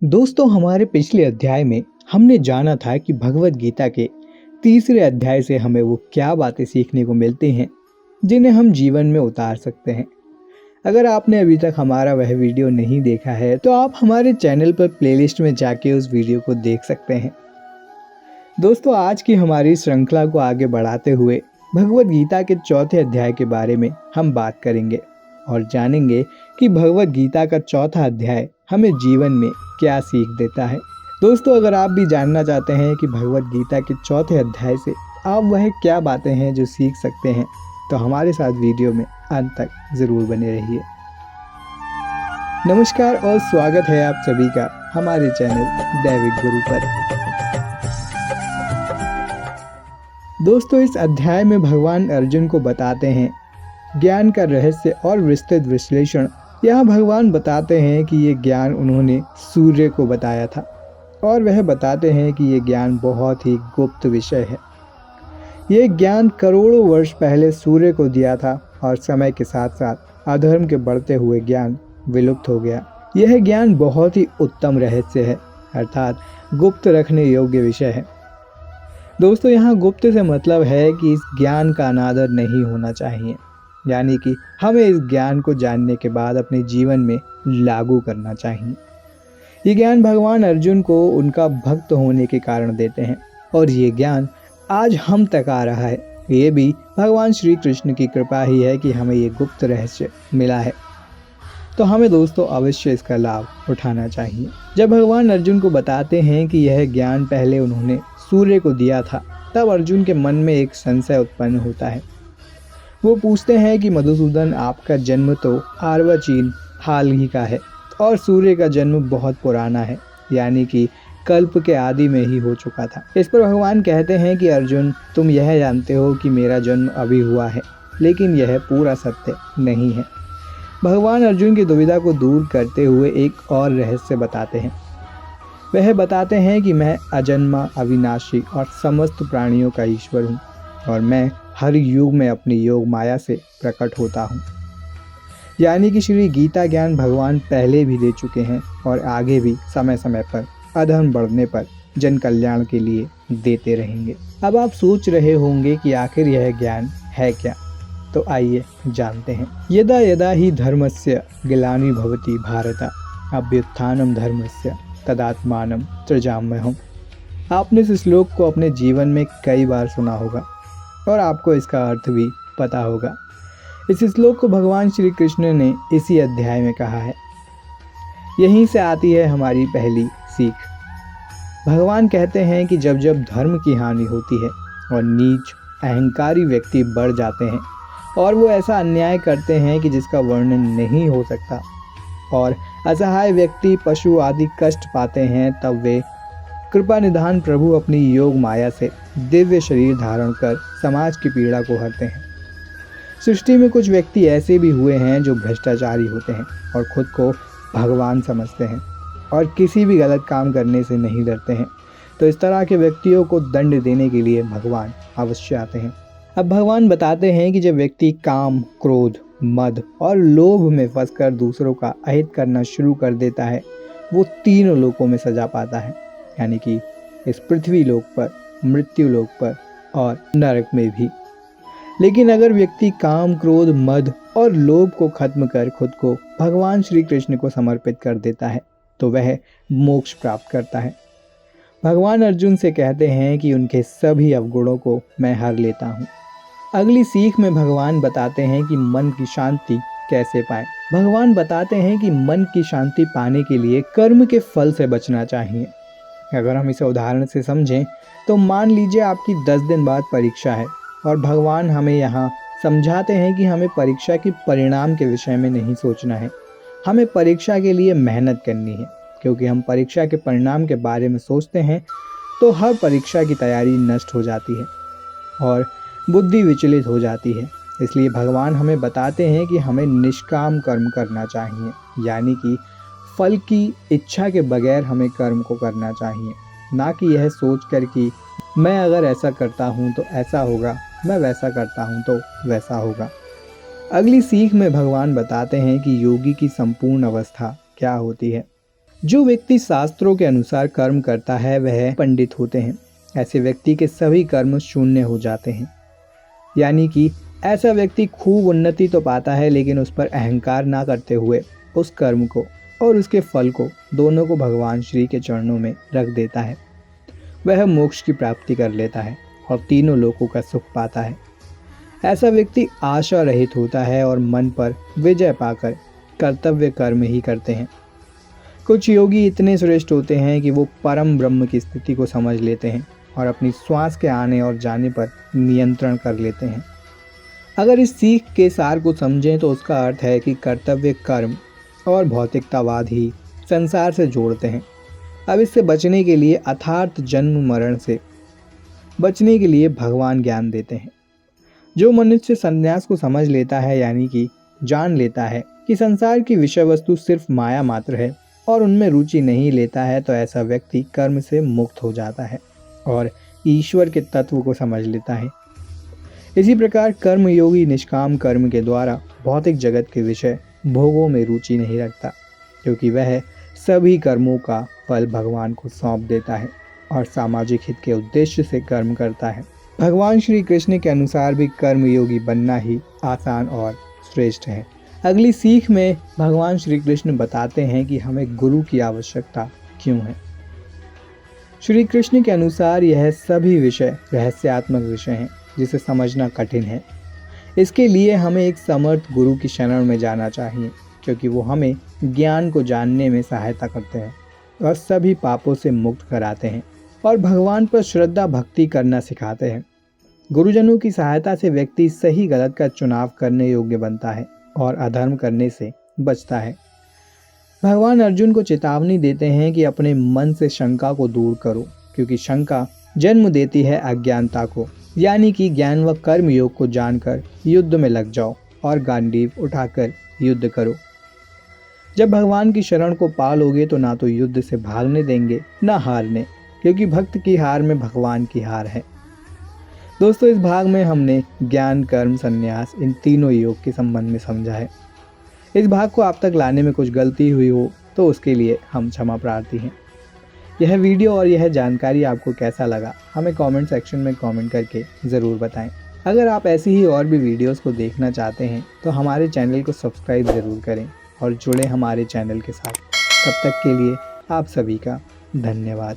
दोस्तों, हमारे पिछले अध्याय में हमने जाना था कि भगवत गीता के तीसरे अध्याय से हमें वो क्या बातें सीखने को मिलती हैं जिन्हें हम जीवन में उतार सकते हैं। अगर आपने अभी तक हमारा वह वीडियो नहीं देखा है तो आप हमारे चैनल पर प्लेलिस्ट में जाके उस वीडियो को देख सकते हैं। दोस्तों, आज की हमारी श्रृंखला को आगे बढ़ाते हुए भगवत गीता के चौथे अध्याय के बारे में हम बात करेंगे और जानेंगे कि भगवत गीता का चौथा अध्याय हमें जीवन में क्या सीख देता है। दोस्तों, अगर आप भी जानना चाहते हैं कि भगवत गीता के चौथे अध्याय से आप वह क्या बातें हैं जो सीख सकते हैं, तो हमारे साथ वीडियो में अंत तक ज़रूर बने रहिए। नमस्कार और स्वागत है आप सभी का हमारे चैनल दैविक गुरु पर। दोस्तों, इस अध्याय में भगवान अर्जुन को बताते हैं ज्ञान का रहस्य और विस्तृत विश्लेषण। यहाँ भगवान बताते हैं कि ये ज्ञान उन्होंने सूर्य को बताया था और वह बताते हैं कि ये ज्ञान बहुत ही गुप्त विषय है। ये ज्ञान करोड़ों वर्ष पहले सूर्य को दिया था और समय के साथ साथ अधर्म के बढ़ते हुए ज्ञान विलुप्त हो गया। यह ज्ञान बहुत ही उत्तम रहस्य है, अर्थात गुप्त रखने योग्य विषय है। दोस्तों, यहाँ गुप्त से मतलब है कि इस ज्ञान का अनादर नहीं होना चाहिए, यानी कि हमें इस ज्ञान को जानने के बाद अपने जीवन में लागू करना चाहिए। ये ज्ञान भगवान अर्जुन को उनका भक्त होने के कारण देते हैं और ये ज्ञान आज हम तक आ रहा है। ये भी भगवान श्री कृष्ण की कृपा ही है कि हमें ये गुप्त रहस्य मिला है, तो हमें दोस्तों अवश्य इसका लाभ उठाना चाहिए। जब भगवान अर्जुन को बताते हैं कि यह ज्ञान पहले उन्होंने सूर्य को दिया था, तब अर्जुन के मन में एक संशय उत्पन्न होता है। वो पूछते हैं कि मधुसूदन, आपका जन्म तो अर्वाचीन हाल ही का है और सूर्य का जन्म बहुत पुराना है, यानी कि कल्प के आदि में ही हो चुका था। इस पर भगवान कहते हैं कि अर्जुन, तुम यह जानते हो कि मेरा जन्म अभी हुआ है, लेकिन यह पूरा सत्य नहीं है। भगवान अर्जुन की दुविधा को दूर करते हुए एक और रहस्य बताते हैं। वह बताते हैं कि मैं अजन्मा, अविनाशी और समस्त प्राणियों का ईश्वर हूँ और मैं हर युग में अपनी योग माया से प्रकट होता हूँ। यानी कि श्री गीता ज्ञान भगवान पहले भी दे चुके हैं और आगे भी समय समय पर अधर्म बढ़ने पर जन कल्याण के लिए देते रहेंगे। अब आप सोच रहे होंगे कि आखिर यह ज्ञान है क्या, तो आइए जानते हैं। यदा यदा ही धर्मस्य ग्लानिर्भवति भारत, अभ्युत्थानं धर्मस्य तदात्मानं सृजाम्यहम्। आपने इस श्लोक को अपने जीवन में कई बार सुना होगा और आपको इसका अर्थ भी पता होगा। इस श्लोक को भगवान श्री कृष्ण ने इसी अध्याय में कहा है। यहीं से आती है हमारी पहली सीख। भगवान कहते हैं कि जब जब धर्म की हानि होती है और नीच अहंकारी व्यक्ति बढ़ जाते हैं और वो ऐसा अन्याय करते हैं कि जिसका वर्णन नहीं हो सकता और असहाय व्यक्ति, पशु आदि कष्ट पाते हैं, तब वे कृपा निधान प्रभु अपनी योग माया से दिव्य शरीर धारण कर समाज की पीड़ा को हरते हैं। सृष्टि में कुछ व्यक्ति ऐसे भी हुए हैं जो भ्रष्टाचारी होते हैं और खुद को भगवान समझते हैं और किसी भी गलत काम करने से नहीं डरते हैं। तो इस तरह के व्यक्तियों को दंड देने के लिए भगवान अवश्य आते हैं। अब भगवान बताते हैं कि जब व्यक्ति काम, क्रोध, मद और लोभ में फंसकर दूसरों का अहित करना शुरू कर देता है, वो तीनों लोकों में सजा पाता है, यानी कि इस पृथ्वी लोक पर, मृत्यु लोक पर और नरक में भी। लेकिन अगर व्यक्ति काम, क्रोध, मद और लोभ को खत्म कर खुद को भगवान श्री कृष्ण को समर्पित कर देता है, तो वह मोक्ष प्राप्त करता है। भगवान अर्जुन से कहते हैं कि उनके सभी अवगुणों को मैं हर लेता हूँ। अगली सीख में भगवान बताते हैं कि मन की शांति कैसे पाएं। भगवान बताते हैं कि मन की शांति पाने के लिए कर्म के फल से बचना चाहिए। अगर हम इसे उदाहरण से समझें तो मान लीजिए आपकी 10 दिन बाद परीक्षा है और भगवान हमें यहाँ समझाते हैं कि हमें परीक्षा के परिणाम के विषय में नहीं सोचना है, हमें परीक्षा के लिए मेहनत करनी है। क्योंकि हम परीक्षा के परिणाम के बारे में सोचते हैं तो हर परीक्षा की तैयारी नष्ट हो जाती है और बुद्धि विचलित हो जाती है। इसलिए भगवान हमें बताते हैं कि हमें निष्काम कर्म करना चाहिए, यानी कि फल की इच्छा के बगैर हमें कर्म को करना चाहिए, ना कि यह सोचकर कि मैं अगर ऐसा करता हूँ तो ऐसा होगा, मैं वैसा करता हूँ तो वैसा होगा। अगली सीख में भगवान बताते हैं कि योगी की संपूर्ण अवस्था क्या होती है। जो व्यक्ति शास्त्रों के अनुसार कर्म करता है वह पंडित होते हैं। ऐसे व्यक्ति के सभी कर्म शून्य हो जाते हैं। यानी कि ऐसा व्यक्ति खूब उन्नति तो पाता है, लेकिन उस पर अहंकार ना करते हुए उस कर्म को और उसके फल को दोनों को भगवान श्री के चरणों में रख देता है। वह मोक्ष की प्राप्ति कर लेता है और तीनों लोकों का सुख पाता है। ऐसा व्यक्ति आशा रहित होता है और मन पर विजय पाकर कर्तव्य कर्म ही करते हैं। कुछ योगी इतने श्रेष्ठ होते हैं कि वो परम ब्रह्म की स्थिति को समझ लेते हैं और अपनी श्वास के आने और जाने पर नियंत्रण कर लेते हैं। अगर इस सीख के सार को समझें तो उसका अर्थ है कि कर्तव्य कर्म और भौतिकतावाद ही संसार से जोड़ते हैं। अब इससे बचने के लिए, अर्थात जन्म मरण से बचने के लिए भगवान ज्ञान देते हैं। जो मनुष्य संन्यास को समझ लेता है, यानी कि जान लेता है कि संसार की विषय वस्तु सिर्फ माया मात्र है और उनमें रुचि नहीं लेता है, तो ऐसा व्यक्ति कर्म से मुक्त हो जाता है और ईश्वर के तत्व को समझ लेता है। इसी प्रकार कर्मयोगी निष्काम कर्म के द्वारा भौतिक जगत के विषय भोगों में रुचि नहीं रखता, क्योंकि वह सभी कर्मों का फल भगवान को सौंप देता है और सामाजिक हित के उद्देश्य से कर्म करता है। भगवान श्री कृष्ण के अनुसार भी कर्मयोगी बनना ही आसान और श्रेष्ठ है। अगली सीख में भगवान श्री कृष्ण बताते हैं कि हमें गुरु की आवश्यकता क्यों है। श्री कृष्ण के अनुसार यह सभी विषय रहस्यात्मक विषय हैं जिसे समझना कठिन है। इसके लिए हमें एक समर्थ गुरु की शरण में जाना चाहिए, क्योंकि वो हमें ज्ञान को जानने में सहायता करते हैं और सभी पापों से मुक्त कराते हैं और भगवान पर श्रद्धा भक्ति करना सिखाते हैं। गुरुजनों की सहायता से व्यक्ति सही गलत का चुनाव करने योग्य बनता है और अधर्म करने से बचता है। भगवान अर्जुन को चेतावनी देते हैं कि अपने मन से शंका को दूर करो, क्योंकि शंका जन्म देती है अज्ञानता को। यानी कि ज्ञान व कर्म योग को जानकर युद्ध में लग जाओ और गांडीव उठाकर युद्ध करो। जब भगवान की शरण को पा लोगे तो ना तो युद्ध से भागने देंगे ना हारने, क्योंकि भक्त की हार में भगवान की हार है। दोस्तों, इस भाग में हमने ज्ञान, कर्म, संन्यास इन तीनों योग के संबंध में समझा है। इस भाग को आप तक लाने में कुछ गलती हुई हो तो उसके लिए हम क्षमा प्रार्थी हैं। यह वीडियो और यह जानकारी आपको कैसा लगा हमें कमेंट सेक्शन में कमेंट करके ज़रूर बताएं। अगर आप ऐसी ही और भी वीडियोस को देखना चाहते हैं तो हमारे चैनल को सब्सक्राइब ज़रूर करें और जुड़ें हमारे चैनल के साथ। तब तक के लिए आप सभी का धन्यवाद।